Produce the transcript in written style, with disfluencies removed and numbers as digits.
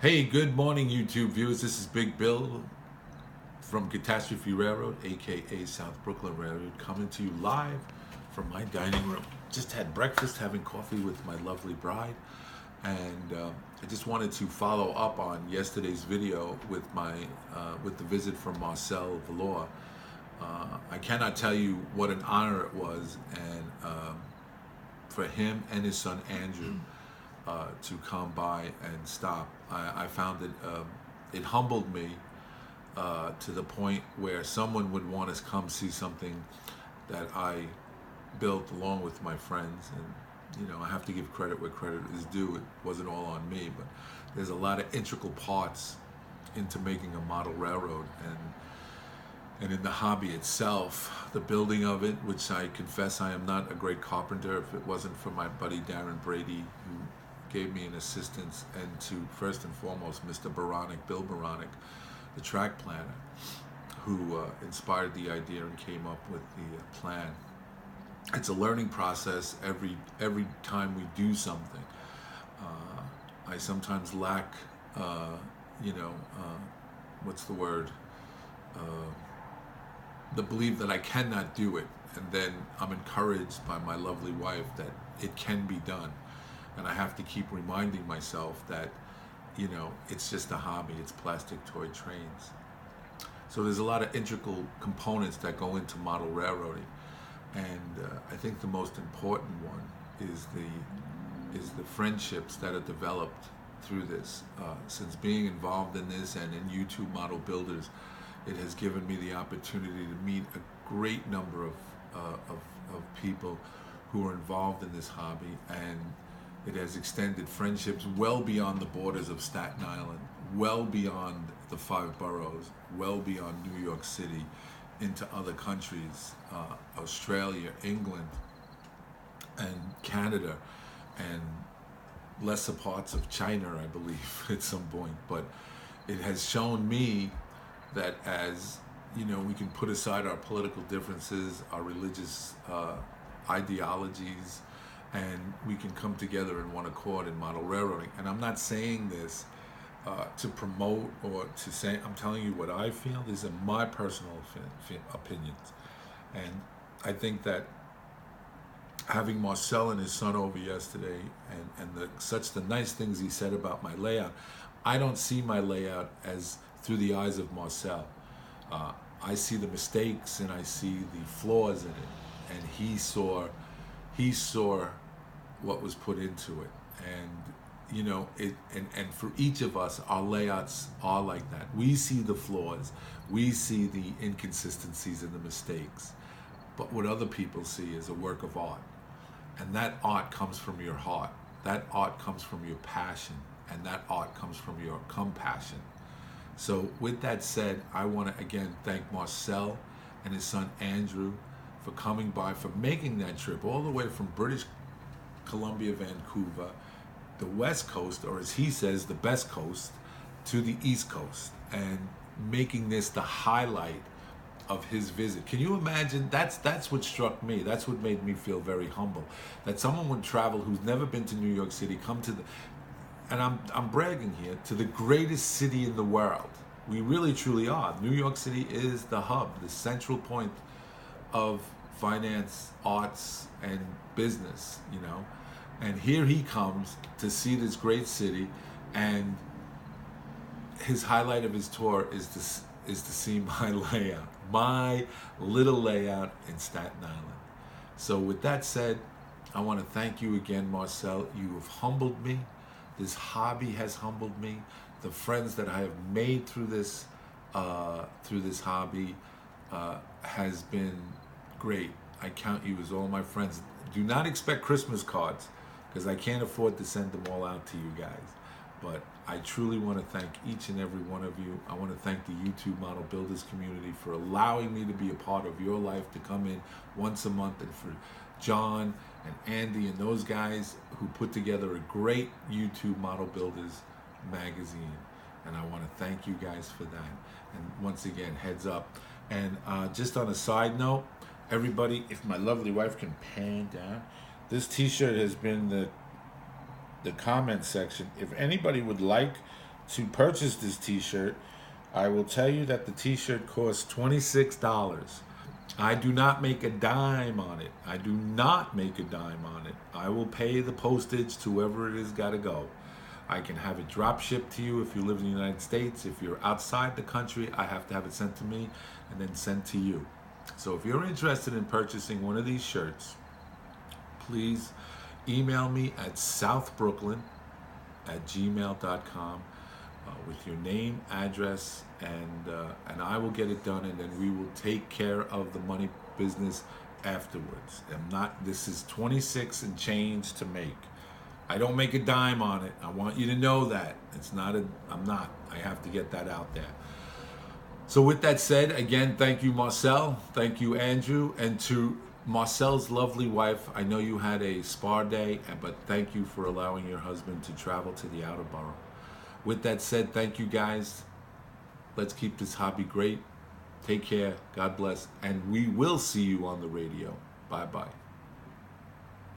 Hey, good morning, YouTube viewers. This is Big Bill from Catastrophe Railroad, aka South Brooklyn Railroad, coming to you live from my dining room. Just had breakfast, having coffee with my lovely bride, and I just wanted to follow up on yesterday's video with the visit from Marcel Valor. I cannot tell you what an honor it was, and for him and his son Andrew to come by and stop. I found it humbled me to the point where someone would want to come see something that I built along with my friends. And I have to give credit where credit is due. It wasn't all on me, but there's a lot of integral parts into making a model railroad, and in the hobby itself, the building of it, which I confess I am not a great carpenter. If it wasn't for my buddy Darren Brady, who gave me an assistance, and to first and foremost Mr. Baronic, Bill Baronic, the track planner, who inspired the idea and came up with the plan. It's a learning process every time we do something. I sometimes lack, what's the word? The belief that I cannot do it, and then I'm encouraged by my lovely wife that it can be done. And I have to keep reminding myself that, it's just a hobby. It's plastic toy trains. So there's a lot of integral components that go into model railroading, and I think the most important one is the friendships that are developed through this. Since being involved in this and in YouTube Model Builders, it has given me the opportunity to meet a great number of people who are involved in this hobby, and it has extended friendships well beyond the borders of Staten Island, well beyond the 5 boroughs, well beyond New York City, into other countries, Australia, England, and Canada, and lesser parts of China, I believe, at some point. But it has shown me that as we can put aside our political differences, our religious ideologies, and we can come together in one accord in model railroading. And I'm not saying this to promote or to say, I'm telling you what I feel. These are my personal opinions. And I think that having Marcel and his son over yesterday, and such the nice things he said about my layout, I don't see my layout as through the eyes of Marcel. I see the mistakes and I see the flaws in it, and he saw what was put into it. And and for each of us, our layouts are like that. We see the flaws, we see the inconsistencies and the mistakes, but what other people see is a work of art. And that art comes from your heart, that art comes from your passion, and that art comes from your compassion. So with that said, I want to again thank Marcel and his son Andrew for coming by, for making that trip all the way from British Columbia, Vancouver, the West Coast, or as he says, the best coast, to the East Coast, and making this the highlight of his visit. Can you imagine? That's what struck me. That's what made me feel very humble. That someone would travel who's never been to New York City, come to the, and I'm bragging here, to the greatest city in the world. We really truly are. New York City is the hub, the central point of finance, arts, and business, And here he comes to see this great city, and his highlight of his tour is to see my layout, my little layout in Staten Island. So with that said, I want to thank you again, Marcel. You have humbled me. This hobby has humbled me. The friends that I have made through this hobby has been great. I count you as all my friends. Do not expect Christmas cards, because I can't afford to send them all out to you guys. But I truly want to thank each and every one of you. I want to thank the YouTube Model Builders community for allowing me to be a part of your life, to come in once a month, and for John and Andy and those guys who put together a great YouTube Model Builders magazine. And I want to thank you guys for that. And once again, heads up. And just on a side note, everybody, if my lovely wife can pan down, this t-shirt has been the comment section. If anybody would like to purchase this t-shirt, I will tell you that the t-shirt costs $26. I do not make a dime on it. I do not make a dime on it. I will pay the postage to whoever it is got to go. I can have it drop shipped to you if you live in the United States. If you're outside the country, I have to have it sent to me and then sent to you. So if you're interested in purchasing one of these shirts, please email me at southbrooklyn@gmail.com with your name, address, and I will get it done, and then we will take care of the money business afterwards. This is 26 and change to make. I don't make a dime on it. I want you to know that. I have to get that out there. So with that said, again, thank you, Marcel. Thank you, Andrew. And to Marcel's lovely wife, I know you had a spa day, but thank you for allowing your husband to travel to the outer borough. With that said, thank you guys. Let's keep this hobby great. Take care. God bless. And we will see you on the radio. Bye-bye.